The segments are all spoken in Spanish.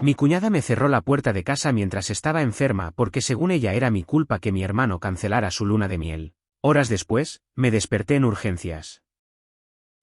Mi cuñada me cerró la puerta de casa mientras estaba enferma porque según ella era mi culpa que mi hermano cancelara su luna de miel. Horas después, me desperté en urgencias.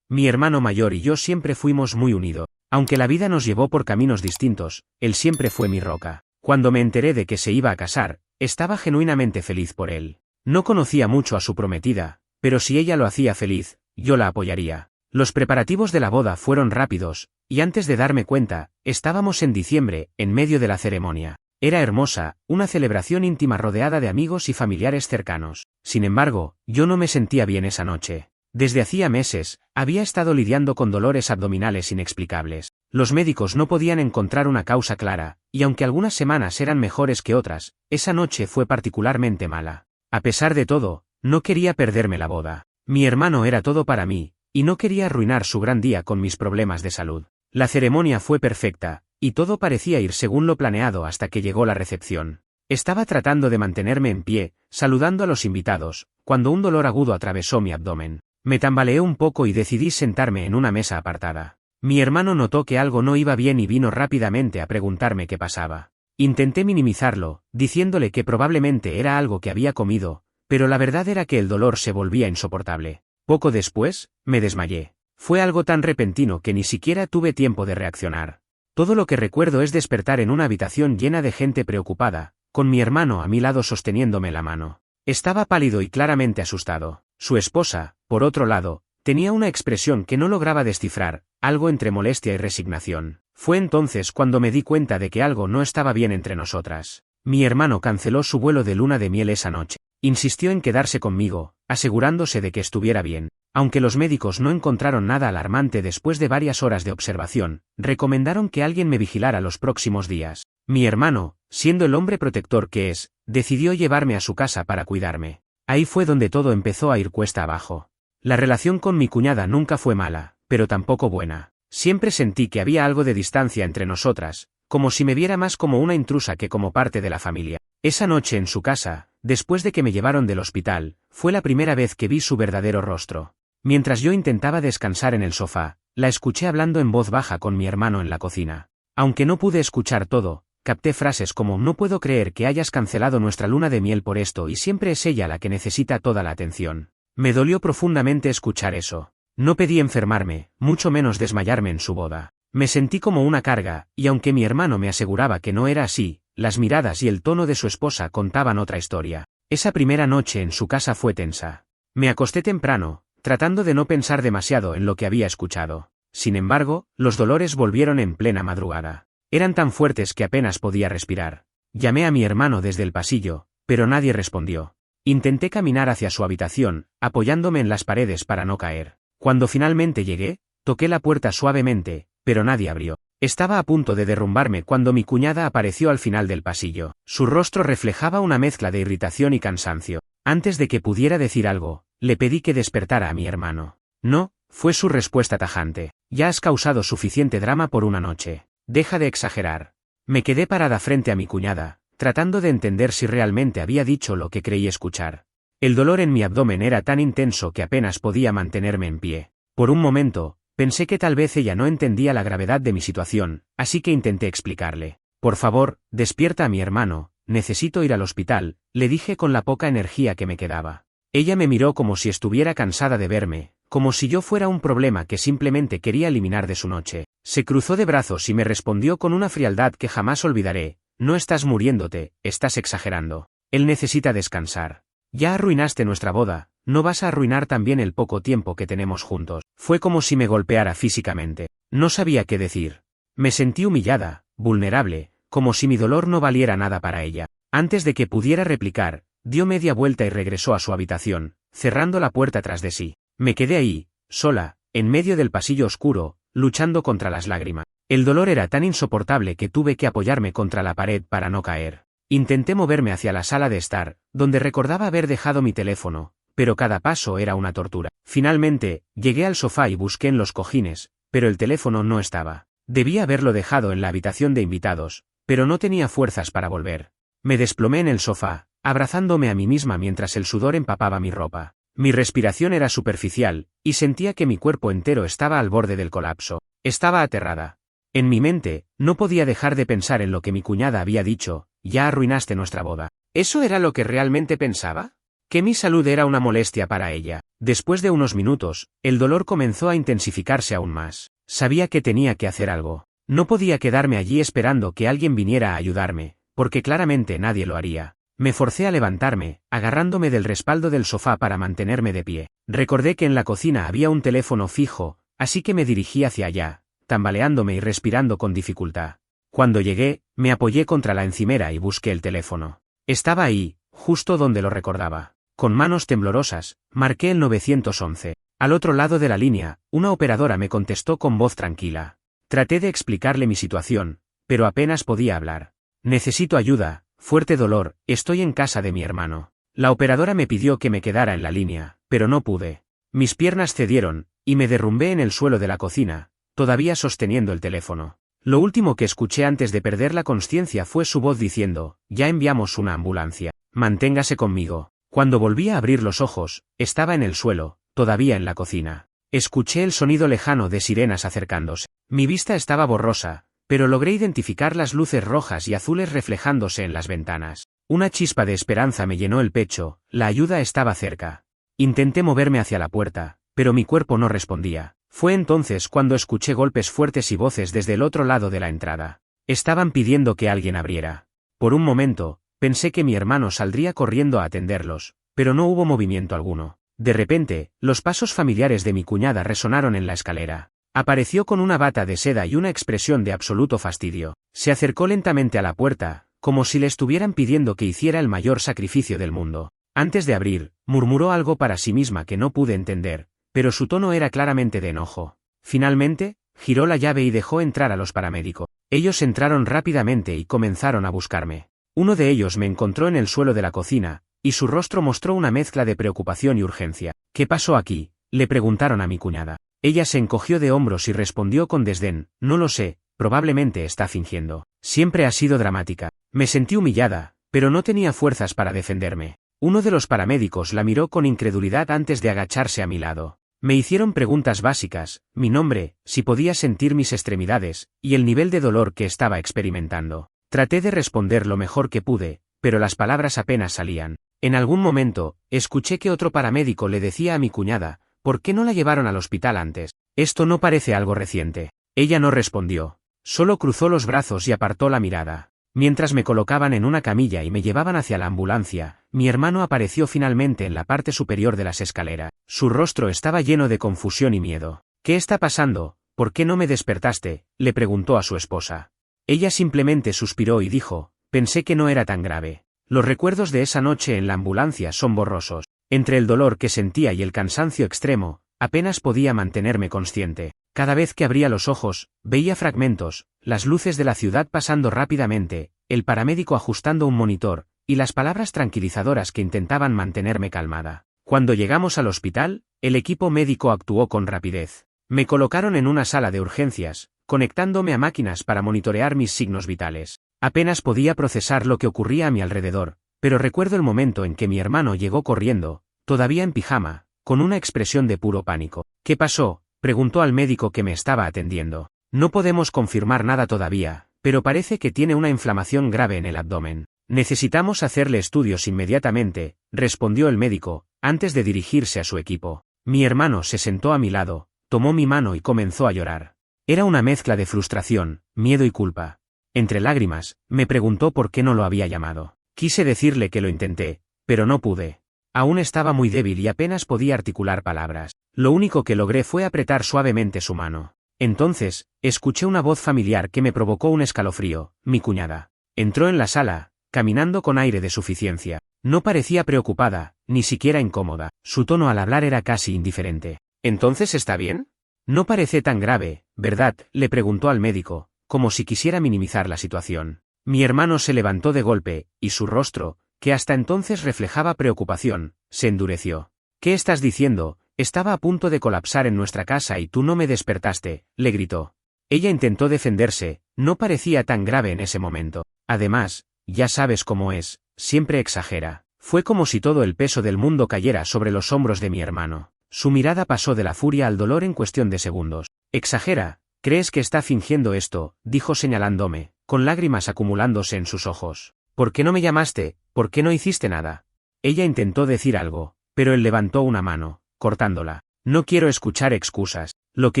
Mi hermano mayor y yo siempre fuimos muy unidos. Aunque la vida nos llevó por caminos distintos, él siempre fue mi roca. Cuando me enteré de que se iba a casar, estaba genuinamente feliz por él. No conocía mucho a su prometida, pero si ella lo hacía feliz, yo la apoyaría. Los preparativos de la boda fueron rápidos, y antes de darme cuenta, estábamos en diciembre, en medio de la ceremonia. Era hermosa, una celebración íntima rodeada de amigos y familiares cercanos. Sin embargo, yo no me sentía bien esa noche. Desde hacía meses, había estado lidiando con dolores abdominales inexplicables. Los médicos no podían encontrar una causa clara, y aunque algunas semanas eran mejores que otras, esa noche fue particularmente mala. A pesar de todo, no quería perderme la boda. Mi hermano era todo para mí, y no quería arruinar su gran día con mis problemas de salud. La ceremonia fue perfecta, y todo parecía ir según lo planeado hasta que llegó la recepción. Estaba tratando de mantenerme en pie, saludando a los invitados, cuando un dolor agudo atravesó mi abdomen. Me tambaleé un poco y decidí sentarme en una mesa apartada. Mi hermano notó que algo no iba bien y vino rápidamente a preguntarme qué pasaba. Intenté minimizarlo, diciéndole que probablemente era algo que había comido, pero la verdad era que el dolor se volvía insoportable. Poco después, me desmayé. Fue algo tan repentino que ni siquiera tuve tiempo de reaccionar. Todo lo que recuerdo es despertar en una habitación llena de gente preocupada, con mi hermano a mi lado sosteniéndome la mano. Estaba pálido y claramente asustado. Su esposa, por otro lado, tenía una expresión que no lograba descifrar, algo entre molestia y resignación. Fue entonces cuando me di cuenta de que algo no estaba bien entre nosotras. Mi hermano canceló su vuelo de luna de miel esa noche. Insistió en quedarse conmigo, asegurándose de que estuviera bien. Aunque los médicos no encontraron nada alarmante después de varias horas de observación, recomendaron que alguien me vigilara los próximos días. Mi hermano, siendo el hombre protector que es, decidió llevarme a su casa para cuidarme. Ahí fue donde todo empezó a ir cuesta abajo. La relación con mi cuñada nunca fue mala, pero tampoco buena. Siempre sentí que había algo de distancia entre nosotras, como si me viera más como una intrusa que como parte de la familia. Esa noche en su casa, después de que me llevaron del hospital, fue la primera vez que vi su verdadero rostro. Mientras yo intentaba descansar en el sofá, la escuché hablando en voz baja con mi hermano en la cocina. Aunque no pude escuchar todo, capté frases como "no puedo creer que hayas cancelado nuestra luna de miel por esto y siempre es ella la que necesita toda la atención". Me dolió profundamente escuchar eso. No pedí enfermarme, mucho menos desmayarme en su boda. Me sentí como una carga, y aunque mi hermano me aseguraba que no era así, las miradas y el tono de su esposa contaban otra historia. Esa primera noche en su casa fue tensa. Me acosté temprano, tratando de no pensar demasiado en lo que había escuchado. Sin embargo, los dolores volvieron en plena madrugada. Eran tan fuertes que apenas podía respirar. Llamé a mi hermano desde el pasillo, pero nadie respondió. Intenté caminar hacia su habitación, apoyándome en las paredes para no caer. Cuando finalmente llegué, toqué la puerta suavemente, pero nadie abrió. Estaba a punto de derrumbarme cuando mi cuñada apareció al final del pasillo. Su rostro reflejaba una mezcla de irritación y cansancio. Antes de que pudiera decir algo, le pedí que despertara a mi hermano. No, fue su respuesta tajante. Ya has causado suficiente drama por una noche. Deja de exagerar. Me quedé parada frente a mi cuñada, tratando de entender si realmente había dicho lo que creí escuchar. El dolor en mi abdomen era tan intenso que apenas podía mantenerme en pie. Por un momento, pensé que tal vez ella no entendía la gravedad de mi situación, así que intenté explicarle. Por favor, despierta a mi hermano, necesito ir al hospital, le dije con la poca energía que me quedaba. Ella me miró como si estuviera cansada de verme, como si yo fuera un problema que simplemente quería eliminar de su noche. Se cruzó de brazos y me respondió con una frialdad que jamás olvidaré: no estás muriéndote, estás exagerando. Él necesita descansar. Ya arruinaste nuestra boda, ¿no vas a arruinar también el poco tiempo que tenemos juntos? Fue como si me golpeara físicamente. No sabía qué decir. Me sentí humillada, vulnerable, como si mi dolor no valiera nada para ella. Antes de que pudiera replicar, dio media vuelta y regresó a su habitación, cerrando la puerta tras de sí. Me quedé ahí, sola, en medio del pasillo oscuro, luchando contra las lágrimas. El dolor era tan insoportable que tuve que apoyarme contra la pared para no caer. Intenté moverme hacia la sala de estar, donde recordaba haber dejado mi teléfono, pero cada paso era una tortura. Finalmente, llegué al sofá y busqué en los cojines, pero el teléfono no estaba. Debía haberlo dejado en la habitación de invitados, pero no tenía fuerzas para volver. Me desplomé en el sofá, abrazándome a mí misma mientras el sudor empapaba mi ropa. Mi respiración era superficial, y sentía que mi cuerpo entero estaba al borde del colapso. Estaba aterrada. En mi mente, no podía dejar de pensar en lo que mi cuñada había dicho: ya arruinaste nuestra boda. ¿Eso era lo que realmente pensaba? Que mi salud era una molestia para ella. Después de unos minutos, el dolor comenzó a intensificarse aún más. Sabía que tenía que hacer algo. No podía quedarme allí esperando que alguien viniera a ayudarme, porque claramente nadie lo haría. Me forcé a levantarme, agarrándome del respaldo del sofá para mantenerme de pie. Recordé que en la cocina había un teléfono fijo, así que me dirigí hacia allá, tambaleándome y respirando con dificultad. Cuando llegué, me apoyé contra la encimera y busqué el teléfono. Estaba ahí, justo donde lo recordaba. Con manos temblorosas, marqué el 911. Al otro lado de la línea, una operadora me contestó con voz tranquila. Traté de explicarle mi situación, pero apenas podía hablar. Necesito ayuda, fuerte dolor, estoy en casa de mi hermano. La operadora me pidió que me quedara en la línea, pero no pude. Mis piernas cedieron, y me derrumbé en el suelo de la cocina, todavía sosteniendo el teléfono. Lo último que escuché antes de perder la consciencia fue su voz diciendo: ya enviamos una ambulancia. Manténgase conmigo. Cuando volví a abrir los ojos, estaba en el suelo, todavía en la cocina. Escuché el sonido lejano de sirenas acercándose. Mi vista estaba borrosa, pero logré identificar las luces rojas y azules reflejándose en las ventanas. Una chispa de esperanza me llenó el pecho, la ayuda estaba cerca. Intenté moverme hacia la puerta, pero mi cuerpo no respondía. Fue entonces cuando escuché golpes fuertes y voces desde el otro lado de la entrada. Estaban pidiendo que alguien abriera. Por un momento, pensé que mi hermano saldría corriendo a atenderlos, pero no hubo movimiento alguno. De repente, los pasos familiares de mi cuñada resonaron en la escalera. Apareció con una bata de seda y una expresión de absoluto fastidio. Se acercó lentamente a la puerta, como si le estuvieran pidiendo que hiciera el mayor sacrificio del mundo. Antes de abrir, murmuró algo para sí misma que no pude entender, pero su tono era claramente de enojo. Finalmente, giró la llave y dejó entrar a los paramédicos. Ellos entraron rápidamente y comenzaron a buscarme. Uno de ellos me encontró en el suelo de la cocina, y su rostro mostró una mezcla de preocupación y urgencia. ¿Qué pasó aquí?, le preguntaron a mi cuñada. Ella se encogió de hombros y respondió con desdén: no lo sé, probablemente está fingiendo. Siempre ha sido dramática. Me sentí humillada, pero no tenía fuerzas para defenderme. Uno de los paramédicos la miró con incredulidad antes de agacharse a mi lado. Me hicieron preguntas básicas: mi nombre, si podía sentir mis extremidades, y el nivel de dolor que estaba experimentando. Traté de responder lo mejor que pude, pero las palabras apenas salían. En algún momento, escuché que otro paramédico le decía a mi cuñada: ¿por qué no la llevaron al hospital antes? Esto no parece algo reciente. Ella no respondió. Solo cruzó los brazos y apartó la mirada. Mientras me colocaban en una camilla y me llevaban hacia la ambulancia, mi hermano apareció finalmente en la parte superior de las escaleras. Su rostro estaba lleno de confusión y miedo. ¿Qué está pasando? ¿Por qué no me despertaste?, le preguntó a su esposa. Ella simplemente suspiró y dijo: pensé que no era tan grave. Los recuerdos de esa noche en la ambulancia son borrosos. Entre el dolor que sentía y el cansancio extremo, apenas podía mantenerme consciente. Cada vez que abría los ojos, veía fragmentos, las luces de la ciudad pasando rápidamente, el paramédico ajustando un monitor, y las palabras tranquilizadoras que intentaban mantenerme calmada. Cuando llegamos al hospital, el equipo médico actuó con rapidez. Me colocaron en una sala de urgencias, conectándome a máquinas para monitorear mis signos vitales. Apenas podía procesar lo que ocurría a mi alrededor, pero recuerdo el momento en que mi hermano llegó corriendo, todavía en pijama, con una expresión de puro pánico. ¿Qué pasó?, preguntó al médico que me estaba atendiendo. No podemos confirmar nada todavía, pero parece que tiene una inflamación grave en el abdomen. Necesitamos hacerle estudios inmediatamente, respondió el médico, antes de dirigirse a su equipo. Mi hermano se sentó a mi lado, tomó mi mano y comenzó a llorar. Era una mezcla de frustración, miedo y culpa. Entre lágrimas, me preguntó por qué no lo había llamado. Quise decirle que lo intenté, pero no pude. Aún estaba muy débil y apenas podía articular palabras. Lo único que logré fue apretar suavemente su mano. Entonces, escuché una voz familiar que me provocó un escalofrío: mi cuñada. Entró en la sala, caminando con aire de suficiencia. No parecía preocupada, ni siquiera incómoda. Su tono al hablar era casi indiferente. ¿Entonces está bien? No parece tan grave, ¿verdad?, le preguntó al médico, como si quisiera minimizar la situación. Mi hermano se levantó de golpe, y su rostro, que hasta entonces reflejaba preocupación, se endureció. ¿Qué estás diciendo? Estaba a punto de colapsar en nuestra casa y tú no me despertaste, le gritó. Ella intentó defenderse, no parecía tan grave en ese momento. Además, ya sabes cómo es, siempre exagera. Fue como si todo el peso del mundo cayera sobre los hombros de mi hermano. Su mirada pasó de la furia al dolor en cuestión de segundos. Exagera, ¿Crees que está fingiendo esto?, dijo señalándome, con lágrimas acumulándose en sus ojos. ¿Por qué no me llamaste? ¿Por qué no hiciste nada? Ella intentó decir algo, pero él levantó una mano, cortándola. No quiero escuchar excusas. Lo que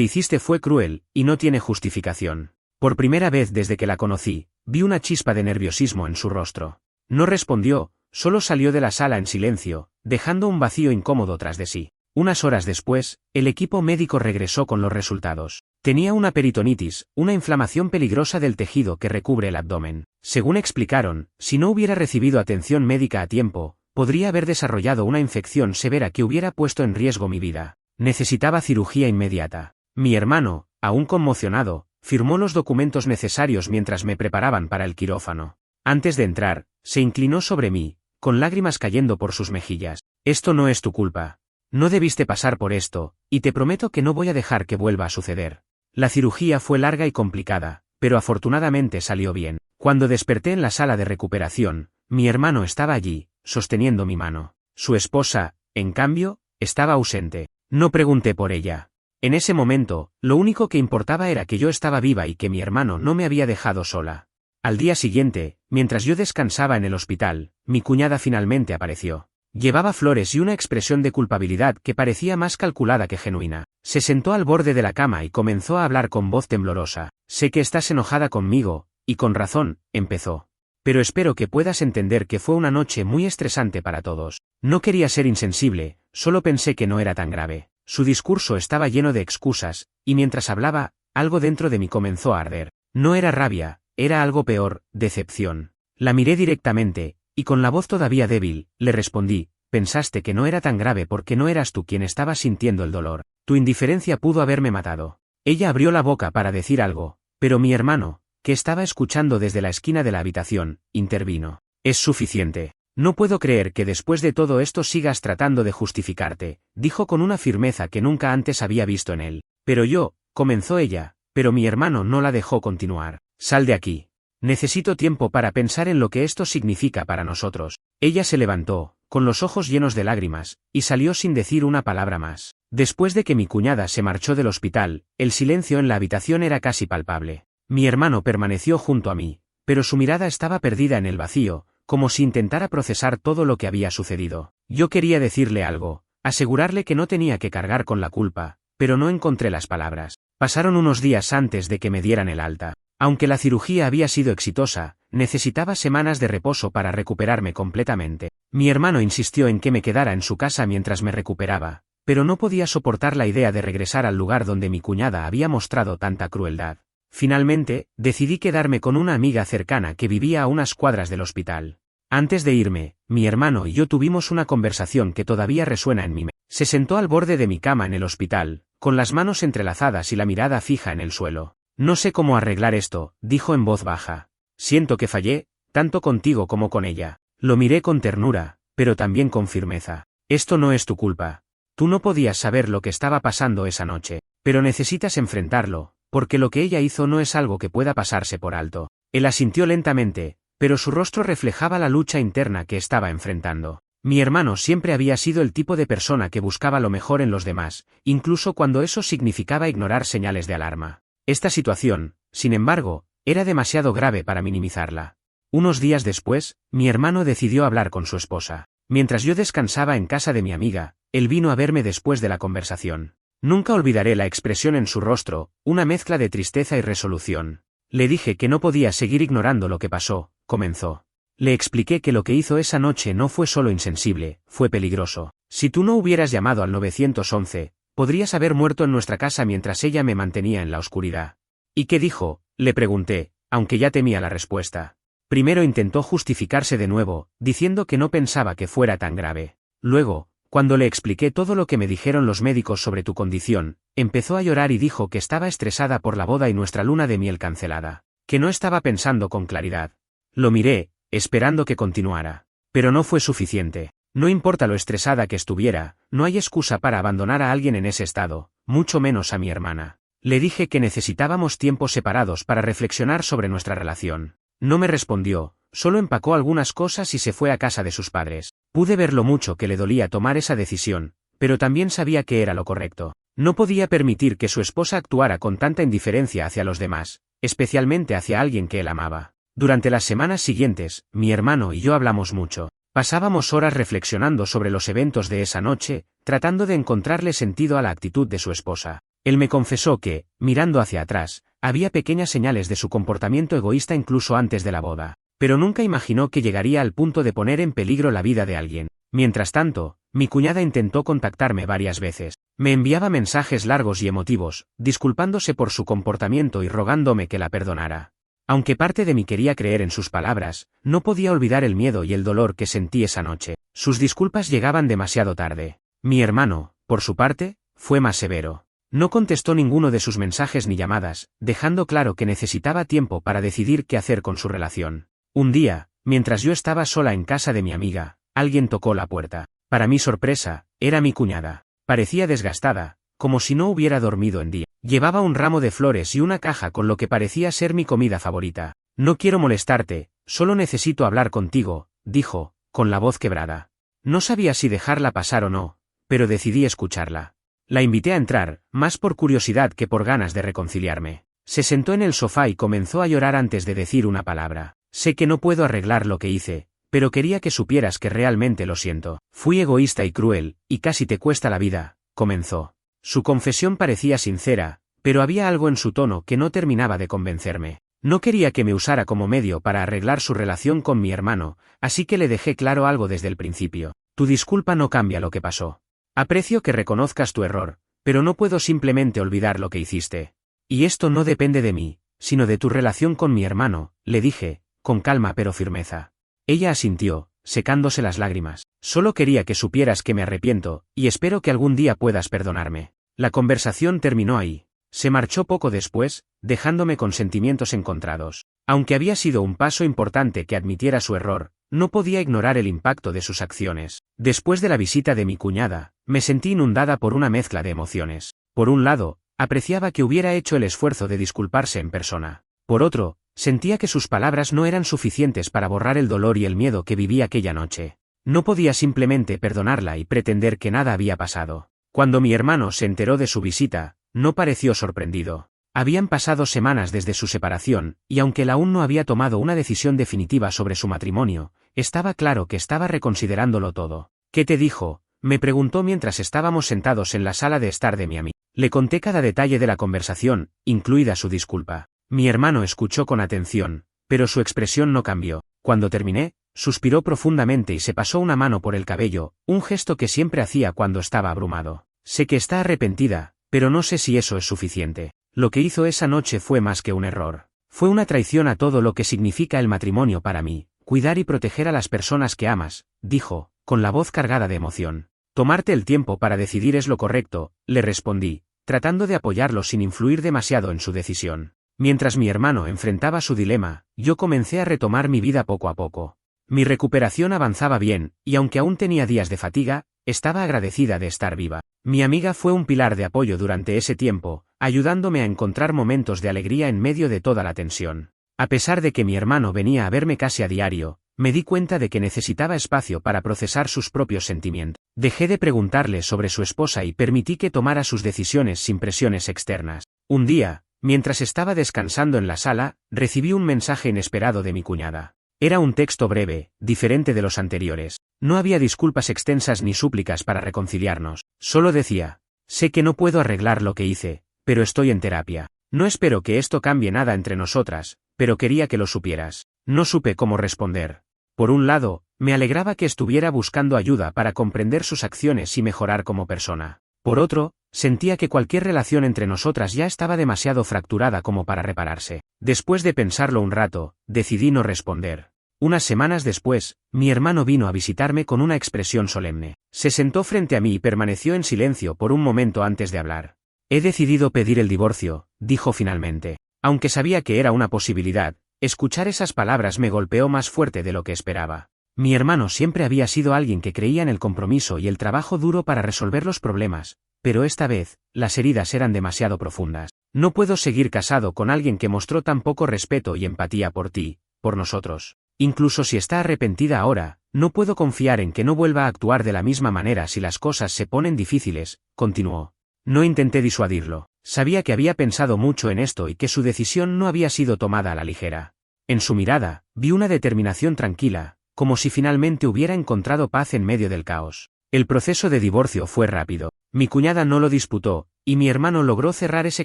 hiciste fue cruel, y no tiene justificación. Por primera vez desde que la conocí, vi una chispa de nerviosismo en su rostro. No respondió, solo salió de la sala en silencio, dejando un vacío incómodo tras de sí. Unas horas después, el equipo médico regresó con los resultados. Tenía una peritonitis, una inflamación peligrosa del tejido que recubre el abdomen. Según explicaron, si no hubiera recibido atención médica a tiempo, podría haber desarrollado una infección severa que hubiera puesto en riesgo mi vida. Necesitaba cirugía inmediata. Mi hermano, aún conmocionado, firmó los documentos necesarios mientras me preparaban para el quirófano. Antes de entrar, se inclinó sobre mí, con lágrimas cayendo por sus mejillas. Esto no es tu culpa. No debiste pasar por esto, y te prometo que no voy a dejar que vuelva a suceder. La cirugía fue larga y complicada, pero afortunadamente salió bien. Cuando desperté en la sala de recuperación, mi hermano estaba allí, sosteniendo mi mano. Su esposa, en cambio, estaba ausente. No pregunté por ella. En ese momento, lo único que importaba era que yo estaba viva y que mi hermano no me había dejado sola. Al día siguiente, mientras yo descansaba en el hospital, mi cuñada finalmente apareció. Llevaba flores y una expresión de culpabilidad que parecía más calculada que genuina. Se sentó al borde de la cama y comenzó a hablar con voz temblorosa. Sé que estás enojada conmigo, y con razón, empezó. Pero espero que puedas entender que fue una noche muy estresante para todos. No quería ser insensible, solo pensé que no era tan grave. Su discurso estaba lleno de excusas, y mientras hablaba, algo dentro de mí comenzó a arder. No era rabia, era algo peor, decepción. La miré directamente, y con la voz todavía débil, le respondí, pensaste que no era tan grave porque no eras tú quien estaba sintiendo el dolor. Tu indiferencia pudo haberme matado. Ella abrió la boca para decir algo, pero mi hermano, que estaba escuchando desde la esquina de la habitación, intervino. Es suficiente. No puedo creer que después de todo esto sigas tratando de justificarte, dijo con una firmeza que nunca antes había visto en él. Pero yo, comenzó ella, pero mi hermano no la dejó continuar. Sal de aquí. Necesito tiempo para pensar en lo que esto significa para nosotros. Ella se levantó, con los ojos llenos de lágrimas, y salió sin decir una palabra más. Después de que mi cuñada se marchó del hospital, el silencio en la habitación era casi palpable. Mi hermano permaneció junto a mí, pero su mirada estaba perdida en el vacío, como si intentara procesar todo lo que había sucedido. Yo quería decirle algo, asegurarle que no tenía que cargar con la culpa, pero no encontré las palabras. Pasaron unos días antes de que me dieran el alta. Aunque la cirugía había sido exitosa, necesitaba semanas de reposo para recuperarme completamente. Mi hermano insistió en que me quedara en su casa mientras me recuperaba, pero no podía soportar la idea de regresar al lugar donde mi cuñada había mostrado tanta crueldad. Finalmente, decidí quedarme con una amiga cercana que vivía a unas cuadras del hospital. Antes de irme, mi hermano y yo tuvimos una conversación que todavía resuena en mi mente. Se sentó al borde de mi cama en el hospital, con las manos entrelazadas y la mirada fija en el suelo. No sé cómo arreglar esto, dijo en voz baja. Siento que fallé, tanto contigo como con ella. Lo miré con ternura, pero también con firmeza. Esto no es tu culpa. Tú no podías saber lo que estaba pasando esa noche, pero necesitas enfrentarlo, porque lo que ella hizo no es algo que pueda pasarse por alto. Él asintió lentamente, pero su rostro reflejaba la lucha interna que estaba enfrentando. Mi hermano siempre había sido el tipo de persona que buscaba lo mejor en los demás, incluso cuando eso significaba ignorar señales de alarma. Esta situación, sin embargo, era demasiado grave para minimizarla. Unos días después, mi hermano decidió hablar con su esposa. Mientras yo descansaba en casa de mi amiga, él vino a verme después de la conversación. Nunca olvidaré la expresión en su rostro, una mezcla de tristeza y resolución. Le dije que no podía seguir ignorando lo que pasó, comenzó. Le expliqué que lo que hizo esa noche no fue solo insensible, fue peligroso. Si tú no hubieras llamado al 911, podrías haber muerto en nuestra casa mientras ella me mantenía en la oscuridad. ¿Y qué dijo?, le pregunté, aunque ya temía la respuesta. Primero intentó justificarse de nuevo, diciendo que no pensaba que fuera tan grave. Luego, cuando le expliqué todo lo que me dijeron los médicos sobre tu condición, empezó a llorar y dijo que estaba estresada por la boda y nuestra luna de miel cancelada, que no estaba pensando con claridad. Lo miré, esperando que continuara. Pero no fue suficiente. No importa lo estresada que estuviera, no hay excusa para abandonar a alguien en ese estado, mucho menos a mi hermana. Le dije que necesitábamos tiempos separados para reflexionar sobre nuestra relación. No me respondió, solo empacó algunas cosas y se fue a casa de sus padres. Pude ver lo mucho que le dolía tomar esa decisión, pero también sabía que era lo correcto. No podía permitir que su esposa actuara con tanta indiferencia hacia los demás, especialmente hacia alguien que él amaba. Durante las semanas siguientes, mi hermano y yo hablamos mucho. Pasábamos horas reflexionando sobre los eventos de esa noche, tratando de encontrarle sentido a la actitud de su esposa. Él me confesó que, mirando hacia atrás, había pequeñas señales de su comportamiento egoísta incluso antes de la boda, pero nunca imaginó que llegaría al punto de poner en peligro la vida de alguien. Mientras tanto, mi cuñada intentó contactarme varias veces. Me enviaba mensajes largos y emotivos, disculpándose por su comportamiento y rogándome que la perdonara. Aunque parte de mí quería creer en sus palabras, no podía olvidar el miedo y el dolor que sentí esa noche. Sus disculpas llegaban demasiado tarde. Mi hermano, por su parte, fue más severo. No contestó ninguno de sus mensajes ni llamadas, dejando claro que necesitaba tiempo para decidir qué hacer con su relación. Un día, mientras yo estaba sola en casa de mi amiga, alguien tocó la puerta. Para mi sorpresa, era mi cuñada. Parecía desgastada, como si no hubiera dormido en día. Llevaba un ramo de flores y una caja con lo que parecía ser mi comida favorita. No quiero molestarte, solo necesito hablar contigo, dijo, con la voz quebrada. No sabía si dejarla pasar o no, pero decidí escucharla. La invité a entrar, más por curiosidad que por ganas de reconciliarme. Se sentó en el sofá y comenzó a llorar antes de decir una palabra. Sé que no puedo arreglar lo que hice, pero quería que supieras que realmente lo siento. Fui egoísta y cruel, y casi te cuesta la vida, comenzó. Su confesión parecía sincera, pero había algo en su tono que no terminaba de convencerme. No quería que me usara como medio para arreglar su relación con mi hermano, así que le dejé claro algo desde el principio. Tu disculpa no cambia lo que pasó. Aprecio que reconozcas tu error, pero no puedo simplemente olvidar lo que hiciste. Y esto no depende de mí, sino de tu relación con mi hermano, le dije, con calma pero firmeza. Ella asintió, secándose las lágrimas. Solo quería que supieras que me arrepiento, y espero que algún día puedas perdonarme. La conversación terminó ahí. Se marchó poco después, dejándome con sentimientos encontrados. Aunque había sido un paso importante que admitiera su error, no podía ignorar el impacto de sus acciones. Después de la visita de mi cuñada, me sentí inundada por una mezcla de emociones. Por un lado, apreciaba que hubiera hecho el esfuerzo de disculparse en persona. Por otro, sentía que sus palabras no eran suficientes para borrar el dolor y el miedo que viví aquella noche. No podía simplemente perdonarla y pretender que nada había pasado. Cuando mi hermano se enteró de su visita, no pareció sorprendido. Habían pasado semanas desde su separación, y aunque él aún no había tomado una decisión definitiva sobre su matrimonio, estaba claro que estaba reconsiderándolo todo. ¿Qué te dijo?, me preguntó mientras estábamos sentados en la sala de estar de mi amigo. Le conté cada detalle de la conversación, incluida su disculpa. Mi hermano escuchó con atención, pero su expresión no cambió. Cuando terminé, suspiró profundamente y se pasó una mano por el cabello, un gesto que siempre hacía cuando estaba abrumado. Sé que está arrepentida, pero no sé si eso es suficiente. Lo que hizo esa noche fue más que un error. Fue una traición a todo lo que significa el matrimonio para mí. Cuidar y proteger a las personas que amas, dijo, con la voz cargada de emoción. Tomarte el tiempo para decidir es lo correcto, le respondí, tratando de apoyarlo sin influir demasiado en su decisión. Mientras mi hermano enfrentaba su dilema, yo comencé a retomar mi vida poco a poco. Mi recuperación avanzaba bien, y aunque aún tenía días de fatiga, estaba agradecida de estar viva. Mi amiga fue un pilar de apoyo durante ese tiempo, ayudándome a encontrar momentos de alegría en medio de toda la tensión. A pesar de que mi hermano venía a verme casi a diario, me di cuenta de que necesitaba espacio para procesar sus propios sentimientos. Dejé de preguntarle sobre su esposa y permití que tomara sus decisiones sin presiones externas. Un día, mientras estaba descansando en la sala, recibí un mensaje inesperado de mi cuñada. Era un texto breve, diferente de los anteriores. No había disculpas extensas ni súplicas para reconciliarnos. Solo decía: sé que no puedo arreglar lo que hice, pero estoy en terapia. No espero que esto cambie nada entre nosotras, pero quería que lo supieras. No supe cómo responder. Por un lado, me alegraba que estuviera buscando ayuda para comprender sus acciones y mejorar como persona. Por otro, sentía que cualquier relación entre nosotras ya estaba demasiado fracturada como para repararse. Después de pensarlo un rato, decidí no responder. Unas semanas después, mi hermano vino a visitarme con una expresión solemne. Se sentó frente a mí y permaneció en silencio por un momento antes de hablar. He decidido pedir el divorcio, dijo finalmente. Aunque sabía que era una posibilidad, escuchar esas palabras me golpeó más fuerte de lo que esperaba. Mi hermano siempre había sido alguien que creía en el compromiso y el trabajo duro para resolver los problemas, pero esta vez, las heridas eran demasiado profundas. No puedo seguir casado con alguien que mostró tan poco respeto y empatía por ti, por nosotros. Incluso si está arrepentida ahora, no puedo confiar en que no vuelva a actuar de la misma manera si las cosas se ponen difíciles, continuó. No intenté disuadirlo. Sabía que había pensado mucho en esto y que su decisión no había sido tomada a la ligera. En su mirada, vi una determinación tranquila, como si finalmente hubiera encontrado paz en medio del caos. El proceso de divorcio fue rápido. Mi cuñada no lo disputó, y mi hermano logró cerrar ese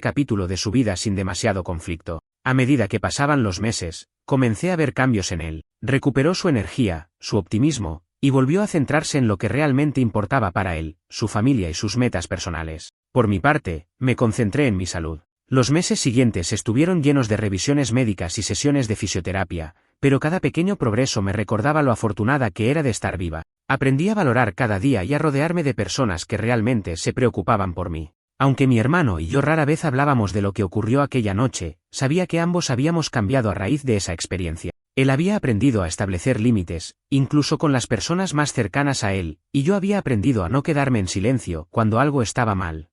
capítulo de su vida sin demasiado conflicto. A medida que pasaban los meses, comencé a ver cambios en él. Recuperó su energía, su optimismo, y volvió a centrarse en lo que realmente importaba para él, su familia y sus metas personales. Por mi parte, me concentré en mi salud. Los meses siguientes estuvieron llenos de revisiones médicas y sesiones de fisioterapia, pero cada pequeño progreso me recordaba lo afortunada que era de estar viva. Aprendí a valorar cada día y a rodearme de personas que realmente se preocupaban por mí. Aunque mi hermano y yo rara vez hablábamos de lo que ocurrió aquella noche, sabía que ambos habíamos cambiado a raíz de esa experiencia. Él había aprendido a establecer límites, incluso con las personas más cercanas a él, y yo había aprendido a no quedarme en silencio cuando algo estaba mal.